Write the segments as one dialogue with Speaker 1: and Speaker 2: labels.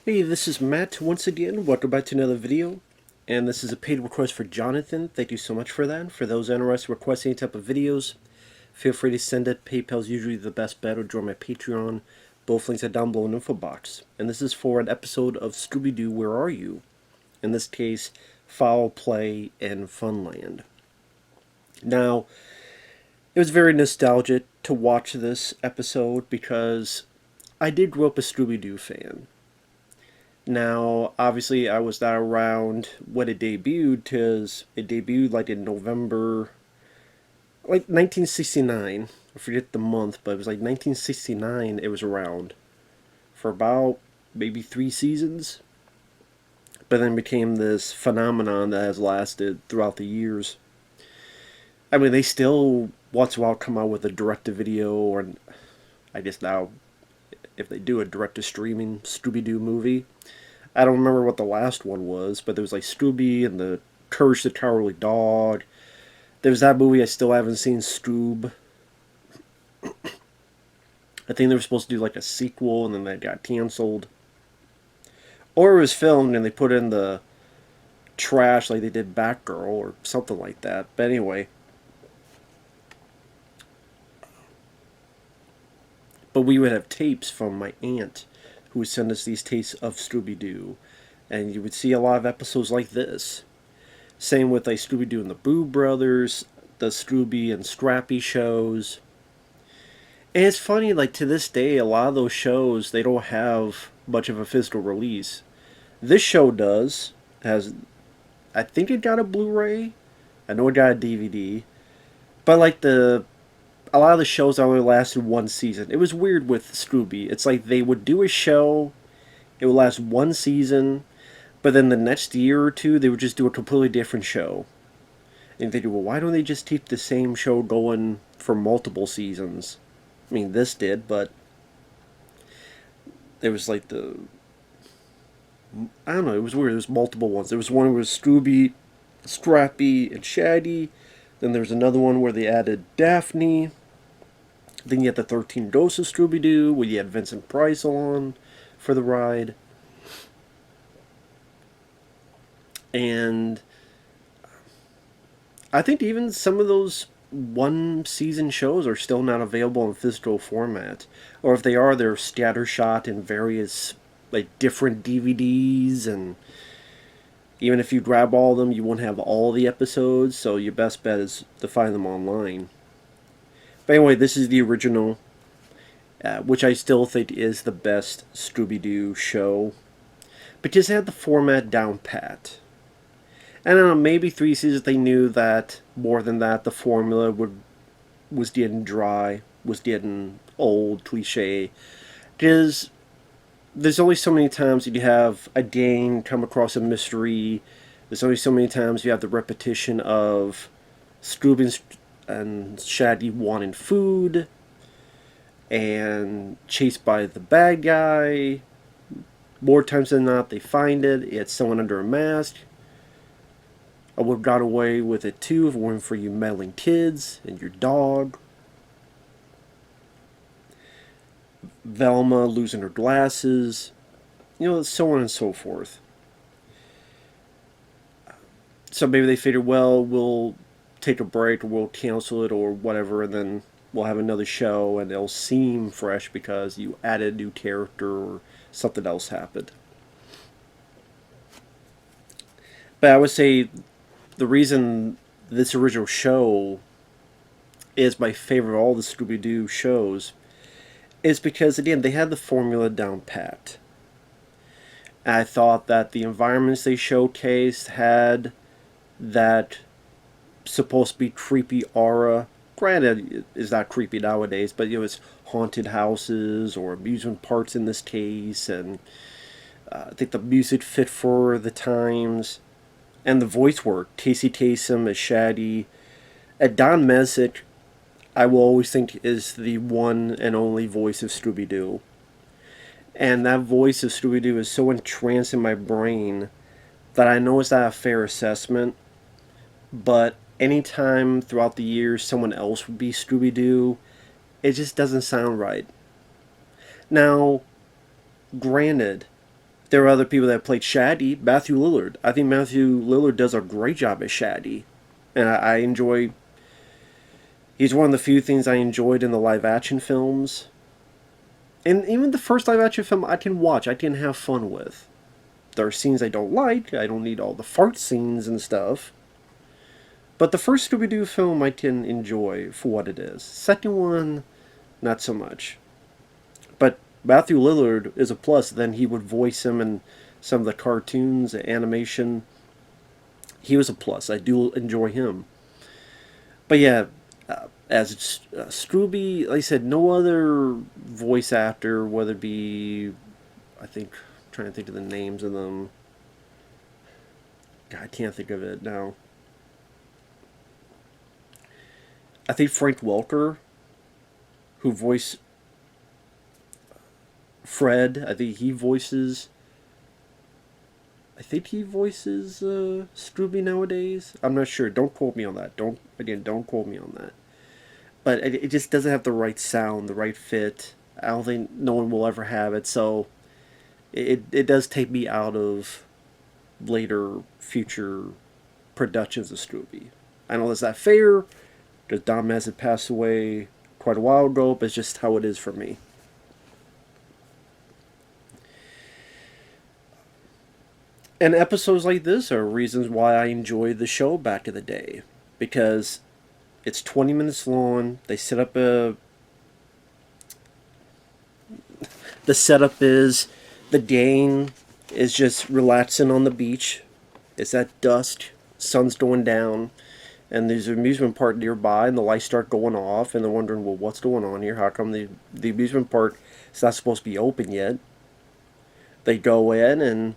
Speaker 1: Hey, this is Matt once again. Welcome back to another video. And this is a paid request for Jonathan. Thank you so much for that. For those interested in requesting any type of videos, feel free to send it. PayPal's usually the best bet, or join my Patreon. Both links are down below in the info box. And this is for an episode of Scooby-Doo, Where Are You? In this case, Foul Play in Funland. Now, it was very nostalgic to watch this episode because I did grow up a Scooby-Doo fan. Now, obviously, I was not around when it debuted, because it debuted like in November, like 1969. I forget the month, but it was like 1969 it was around for about maybe 3 seasons. But then became this phenomenon that has lasted throughout the years. I mean, they still once in a while come out with a direct-to-video, or I guess now, if they do a direct-to-streaming Scooby-Doo movie. I don't remember what the last one was, but there was like Scooby and the Courage the Cowardly Dog. There's that movie I still haven't seen, Scoob. I think they were supposed to do like a sequel, and then that got canceled. Or it was filmed and they put in the trash like they did Batgirl or something like that. But anyway. But we would have tapes from my aunt who would send us these tapes of Scooby-Doo. And you would see a lot of episodes like this. Same with like Scooby-Doo and the Boo Brothers, the Scooby and Scrappy shows. And it's funny, like to this day, a lot of those shows, they don't have much of a physical release. This show does. Has, I think it got a Blu-ray. I know it got a DVD. But like a lot of the shows only lasted one season. It was weird with Scooby. It's like they would do a show, it would last one season, but then the next year or two, they would just do a completely different show. And they do, well, why don't they just keep the same show going for multiple seasons? I mean, this did, but there was like I don't know, it was weird. There was multiple ones. There was one where Scooby, Scrappy, and Shaggy. Then there was another one where they added Daphne. Then you had the 13 Ghosts of Scooby-Doo, where you had Vincent Price on for the ride. And I think even some of those one-season shows are still not available in physical format. Or if they are, they're scattershot in various like different DVDs, and even if you grab all of them, you won't have all the episodes, so your best bet is to find them online. But anyway, this is the original, which I still think is the best Scooby-Doo show, because it had the format down pat. And I don't know, maybe 3 seasons they knew that more than that the formula was getting dry, was getting old, cliche. Because there's only so many times you have a gang come across a mystery. There's only so many times you have the repetition of Scooby and Shaggy wanting food and chased by the bad guy. More times than not, they find it. It's someone under a mask. I would have got away with it too if it weren't for you meddling kids and your dog. Velma losing her glasses, so on and so forth. So maybe they figured, well, we'll take a break, or we'll cancel it, or whatever, and then we'll have another show, and it'll seem fresh because you added a new character or something else happened. But I would say the reason this original show is my favorite of all the Scooby-Doo shows is because, again, they had the formula down pat. And I thought that the environments they showcased had that supposed to be creepy aura. Granted, it's not creepy nowadays, but it's haunted houses or amusement parks in this case, and I think the music fit for the times, and the voice work. Casey Kasem as Shaggy, and Don Messick, I will always think is the one and only voice of Scooby-Doo. And that voice of Scooby-Doo is so entranced in my brain that I know it's not a fair assessment, but anytime throughout the years someone else would be Scooby-Doo, it just doesn't sound right. Now, granted, There are other people that played Shaggy. Matthew Lillard. I think Matthew Lillard does a great job as Shaggy, and I enjoy. He's one of the few things I enjoyed in the live action films, and even the first live action film I can watch. I can have fun with. There are scenes I don't like. I don't need all the fart scenes and stuff. But the first Scooby-Doo film I can enjoy for what it is. Second one, not so much. But Matthew Lillard is a plus. Then he would voice him in some of the cartoons, the animation. He was a plus. I do enjoy him. But yeah, as Scooby, like I said, no other voice actor, whether it be, I think, I'm trying to think of the names of them. God, I can't think of it now. I think Frank Welker, who voiced Fred, I think he voices. I think he voices Scooby nowadays. I'm not sure. Don't quote me on that. Don't quote me on that. But it just doesn't have the right sound, the right fit. I don't think no one will ever have it. So it does take me out of later future productions of Scooby. I know that's not fair, because Don Mez had passed away quite a while ago, but it's just how it is for me. And episodes like this are reasons why I enjoyed the show back in the day. Because it's 20 minutes long. They set up a... The setup is the gang is just relaxing on the beach. It's at dusk. Sun's going down. And there's an amusement park nearby, and the lights start going off, and they're wondering, well, what's going on here? How come the amusement park is not supposed to be open yet? They go in, and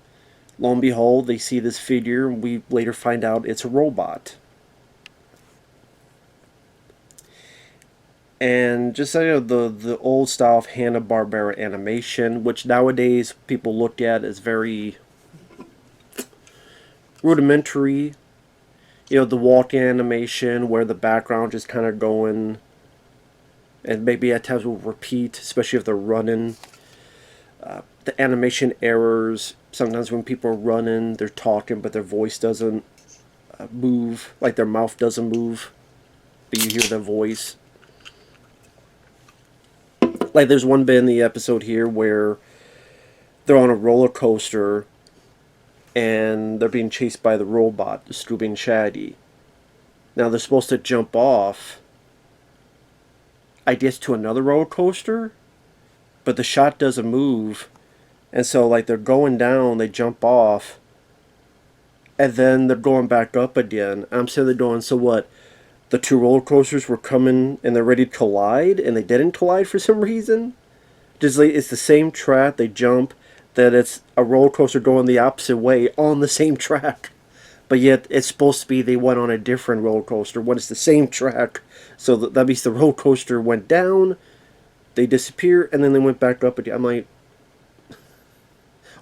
Speaker 1: lo and behold, they see this figure, and we later find out it's a robot. And just so you know, the old style of Hanna-Barbera animation, which nowadays people look at as very rudimentary. You know, the walk animation where the background just kind of going, and maybe at times will repeat, especially if they're running. The animation errors, sometimes when people are running, they're talking, but their voice doesn't move, like their mouth doesn't move, but you hear their voice. Like there's one bit in the episode here where they're on a roller coaster, and they're being chased by the robot, the Scooby and Shaggy. Now they're supposed to jump off, I guess, to another roller coaster, but the shot doesn't move, and so like they're going down, they jump off, and then they're going back up again. I'm sitting there going, so what? The two roller coasters were coming and they're ready to collide, and they didn't collide for some reason? Just like it's the same track, they jump, that it's a roller coaster going the opposite way on the same track. But yet it's supposed to be they went on a different roller coaster when it's the same track. So that means the roller coaster went down, they disappear, and then they went back up again. I'm like,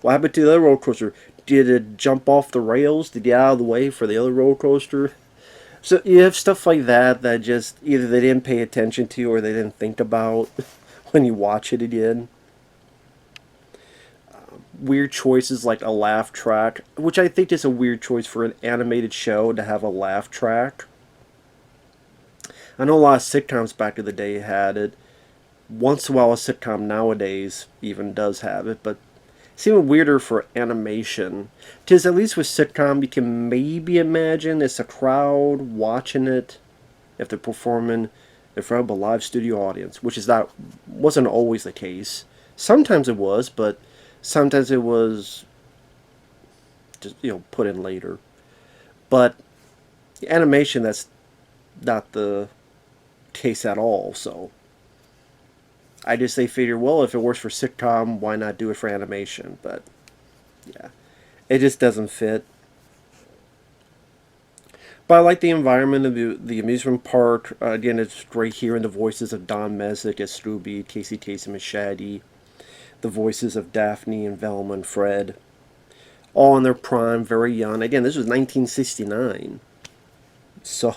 Speaker 1: what happened to the other roller coaster? Did it jump off the rails to get out of the way for the other roller coaster? So you have stuff like that that just either they didn't pay attention to or they didn't think about when you watch it again. Weird choices like a laugh track, which I think is a weird choice for an animated show to have a laugh track. I know a lot of sitcoms back in the day had it. Once in a while a sitcom nowadays even does have it, but it's even weirder for animation. Because at least with sitcom you can maybe imagine it's a crowd watching it if they're performing in front of a live studio audience, which wasn't always the case. Sometimes it was, but sometimes it was just, put in later. But animation, that's not the case at all, so they figure, well, if it works for sitcom, why not do it for animation? But yeah, it just doesn't fit. But I like the environment of the amusement park. Again, it's great hearing the voices of Don Messick as Scooby, Casey Kasem as Shaggy, the voices of Daphne and Velma and Fred, all in their prime, very young. Again, this was 1969. So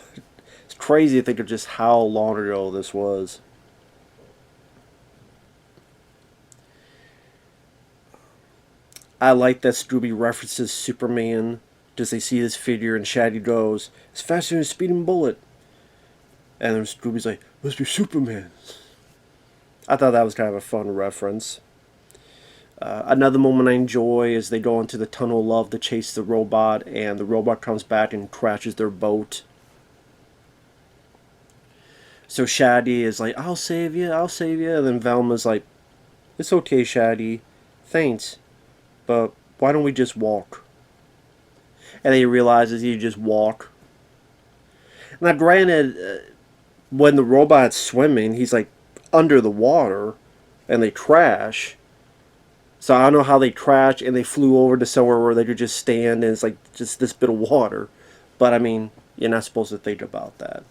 Speaker 1: it's crazy to think of just how long ago this was. I like that Scooby references Superman. Does they see his figure and Shaggy goes, "It's faster than a speeding bullet." And then Scooby's like, "Must be Superman." I thought that was kind of a fun reference. Another moment I enjoy is they go into the tunnel of love to chase the robot, and the robot comes back and crashes their boat. So Shaddy is like, "I'll save you, I'll save you." And then Velma's like, "It's okay, Shaddy. Thanks. But why don't we just walk?" And then he realizes he just walk. Now, granted, when the robot's swimming, he's like under the water, and they crash. So I don't know how they crashed and they flew over to somewhere where they could just stand and it's like just this bit of water. But I mean, you're not supposed to think about that.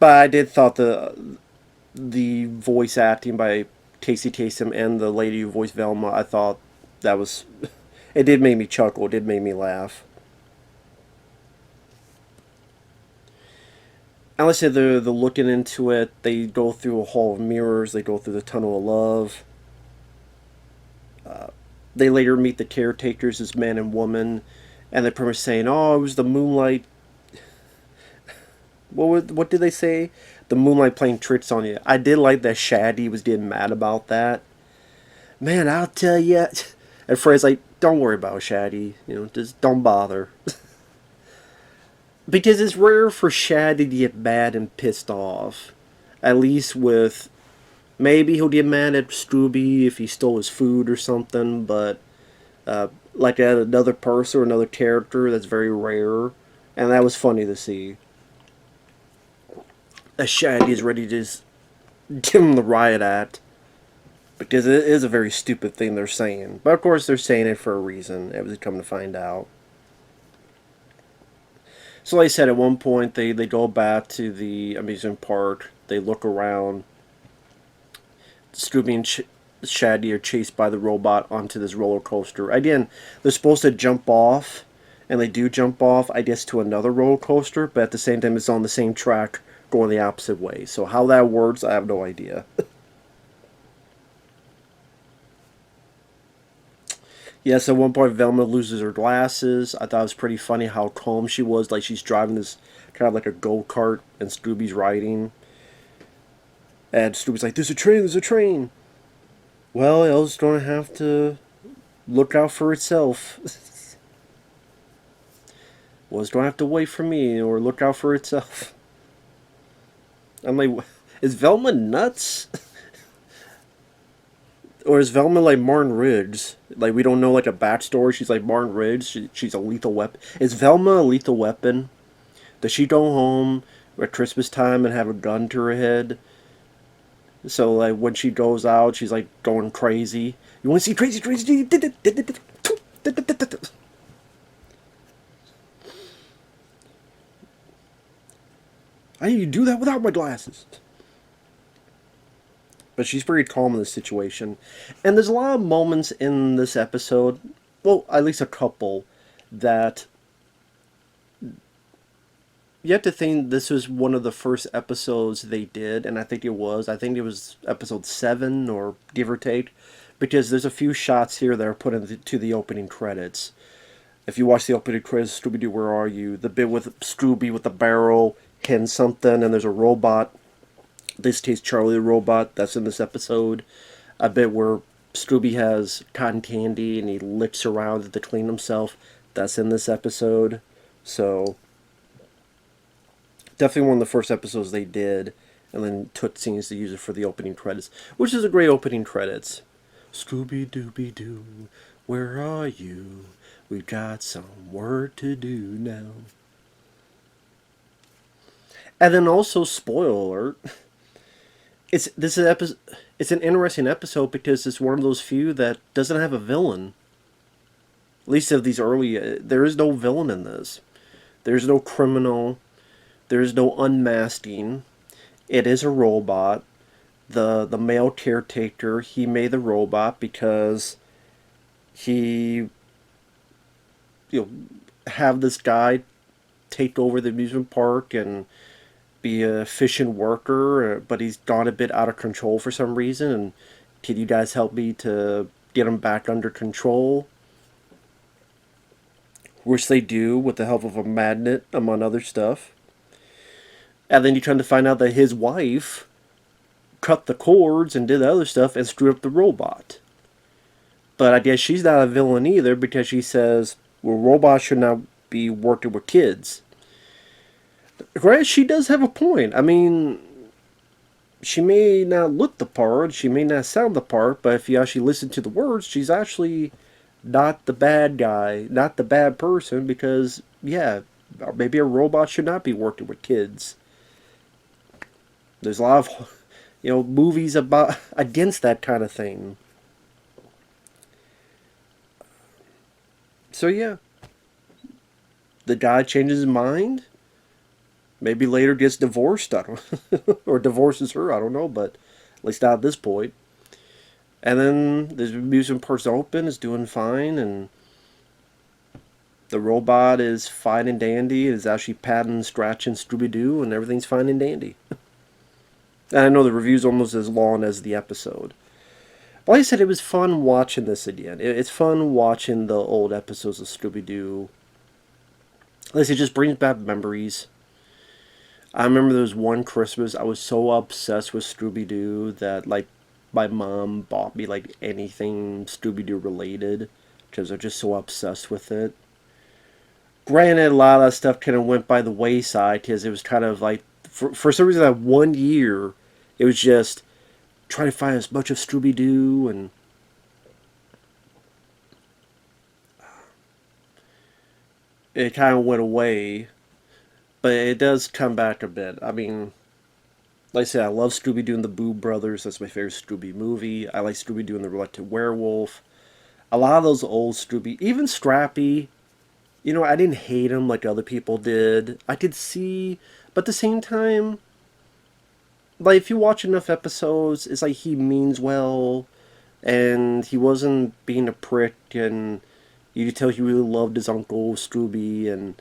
Speaker 1: But I did thought the voice acting by Casey Kasem and the lady who voiced Velma, I thought that was, it did make me chuckle. It did make me laugh. And like I said, they're looking into it. They go through a hall of mirrors. They go through the tunnel of love. They later meet the caretakers as man and woman, and they're pretty much saying, "Oh, it was the moonlight." What did they say? The moonlight playing tricks on you. I did like that Shaddy was getting mad about that. "Man, I'll tell you." And Fred's like, "Don't worry about Shaddy. Just don't bother." Because it's rare for Shaddy to get mad and pissed off. At least with, maybe he'll get mad at Scooby if he stole his food or something, but like at another person or another character, that's very rare. And that was funny to see. That Shaggy is ready to just give him the riot act. Because it is a very stupid thing they're saying. But of course they're saying it for a reason, as we come to find out. So like I said, at one point they go back to the amusement park. They look around. Scooby and Shaggy are chased by the robot onto this roller coaster. Again, they're supposed to jump off, and they do jump off, I guess, to another roller coaster, but at the same time it's on the same track going the opposite way. So how that works, I have no idea. Yes, at one point Velma loses her glasses. I thought it was pretty funny how calm she was, like she's driving this kind of like a go-kart, and Scooby's riding. And Scooby's like, "There's a train, there's a train." Well, Elle's going to have to look out for itself. Well, it's going to have to wait for me or look out for itself. I'm like, is Velma nuts? Or is Velma like Martin Riggs? Like, we don't know like a backstory. She's like Martin Riggs. She's a lethal weapon. Is Velma a lethal weapon? Does she go home at Christmas time and have a gun to her head? So like when she goes out, she's like going crazy. You want to see crazy, crazy? I need to do that without my glasses. But she's pretty calm in this situation. And there's a lot of moments in this episode, well, at least a couple, that you have to think this was one of the first episodes they did, and I think it was. I think it was episode 7, or give or take, because there's a few shots here that are put into the opening credits. If you watch the opening credits, Scooby-Doo, Where Are You? The bit with Scooby with the barrel hitting something, and there's a robot. In this case, Charlie the robot, that's in this episode. A bit where Scooby has cotton candy and he licks around to clean himself. That's in this episode. So, definitely one of the first episodes they did, and then took scenes to use it for the opening credits, which is a great opening credits. Scooby-Dooby-Doo, where are you? We've got some work to do now. And then also, spoiler alert, it's an interesting episode because it's one of those few that doesn't have a villain. At least of these early, there is no villain in this. There's no criminal. There's no unmasking. It is a robot. The male caretaker, he made the robot because he have this guy take over the amusement park and be a efficient worker, but he's gone a bit out of control for some reason, and can you guys help me to get him back under control, which they do with the help of a magnet, among other stuff. And then you try to find out that his wife cut the cords and did the other stuff and screwed up the robot. But I guess she's not a villain either because she says, well, robots should not be working with kids. Granted, she does have a point. I mean, she may not look the part, she may not sound the part, but if you actually listen to the words, she's actually not the bad guy, not the bad person, because, yeah, maybe a robot should not be working with kids. There's a lot of, movies about against that kind of thing. So yeah, the guy changes his mind. Maybe later gets divorced, I don't or divorces her, I don't know, but at least not at this point. And then the amusement park's open, is doing fine, and the robot is fine and dandy, is actually patting, scratching Scooby-Doo, and everything's fine and dandy. And I know the review's almost as long as the episode. But like I said, it was fun watching this again. It's fun watching the old episodes of Scooby-Doo. Like I said, it just brings back memories. I remember there was one Christmas I was so obsessed with Scooby-Doo that, like, my mom bought me, like, anything Scooby-Doo related because I was just so obsessed with it. Granted, a lot of that stuff kind of went by the wayside because it was kind of like, for some reason, that one year, it was just trying to find as much of Scooby-Doo, and it kind of went away. But it does come back a bit. I mean, like I said, I love Scooby-Doo and the Boo Brothers. That's my favorite Scooby movie. I like Scooby-Doo and the Reluctant Werewolf. A lot of those old Scooby, even Scrappy, I didn't hate him like other people did. I could see, but at the same time, like, if you watch enough episodes, it's like he means well, and he wasn't being a prick, and you could tell he really loved his uncle, Scooby, and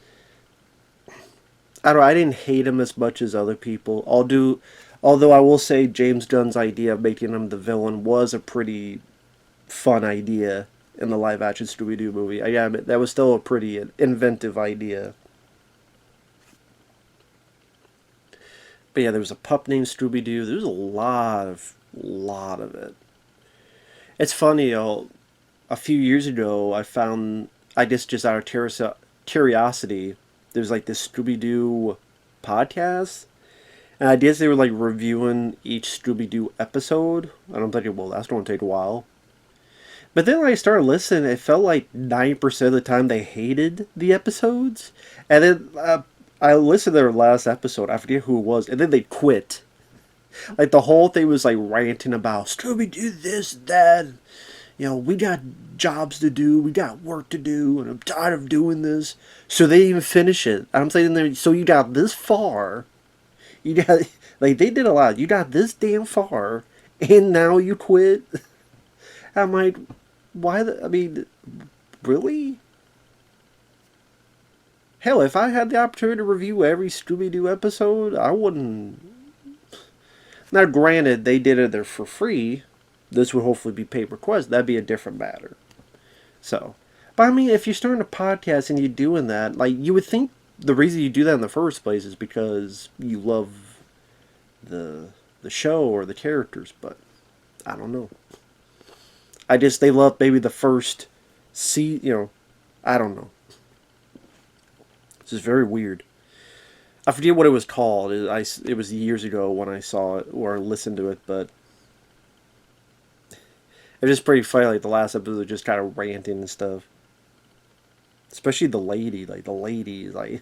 Speaker 1: I don't know, I didn't hate him as much as other people. Although I will say James Gunn's idea of making him the villain was a pretty fun idea in the live-action Scooby-Doo movie. Yeah, that was still a pretty inventive idea. But yeah, there was a pup named Scooby-Doo. There was a lot of it. It's funny, a few years ago, I guess just out of curiosity, there's like this Scooby-Doo podcast, and I guess they were like reviewing each Scooby-Doo episode. I'm thinking, well, that's going to take a while. But then when I started listening, it felt like 90% of the time they hated the episodes. And then I listened to their last episode, I forget who it was, and then they quit. Like, the whole thing was like ranting about Scooby-Doo this, that. We got jobs to do, we got work to do, and I'm tired of doing this. So they didn't even finish it. I'm saying there, so you got this far. You got, like, they did a lot. You got this damn far, and now you quit. I'm like, why? I mean, really? Hell, if I had the opportunity to review every Scooby-Doo episode, I wouldn't. Now, granted, they did it there for free. This would hopefully be paid request. That'd be a different matter. So, but I mean, if you're starting a podcast and you're doing that, like, you would think the reason you do that in the first place is because you love the show or the characters. But I don't know. They love maybe the first I don't know. This is very weird. I forget what it was called. It was years ago when I saw it or listened to it, but it was just pretty funny. Like, the last episode, just kind of ranting and stuff. Especially the lady. Like, I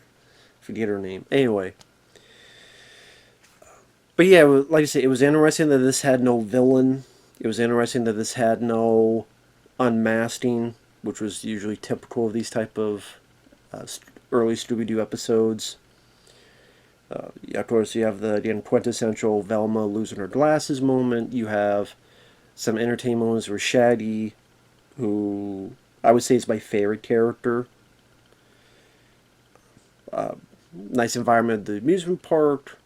Speaker 1: forget her name. Anyway. But yeah, like I said, it was interesting that this had no villain. It was interesting that this had no unmasking, which was usually typical of these type of early Scooby-Doo episodes. Of course, you have the quintessential Velma losing her glasses moment. You have some entertainment moments where Shaggy, who I would say is my favorite character. Nice environment at the amusement park.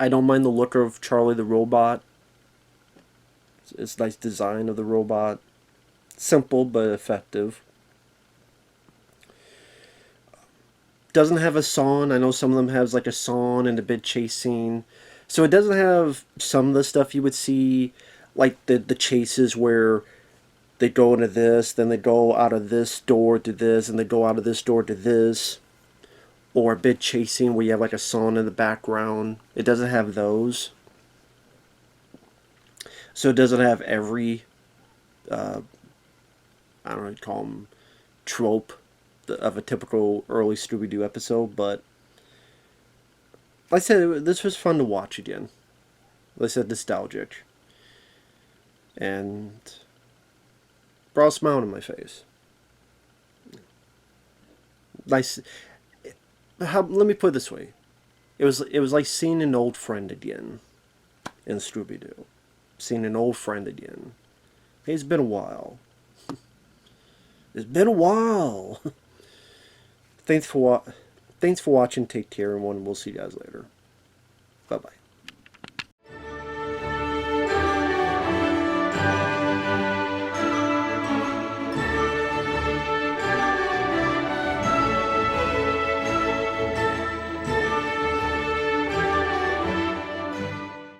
Speaker 1: I don't mind the look of Charlie the Robot. It's nice design of the robot. Simple but effective. Doesn't have a song. I know some of them has like a song and a bit chase scene. So it doesn't have some of the stuff you would see, like the chases where they go into this, then they go out of this door to this, and they go out of this door to this. Or a bit chasing where you have like a song in the background. It doesn't have those. So it doesn't have every, I don't know what you call them, trope of a typical early Scooby-Doo episode, but like I said, this was fun to watch again. Like I said, nostalgic. And brought a smile to my face. Nice. Let me put it this way. It was like seeing an old friend again in Scooby-Doo. Seeing an old friend again. Hey, it's been a while. It's been a while. Thanks for watching. Take care, everyone. We'll see you guys later. Bye-bye.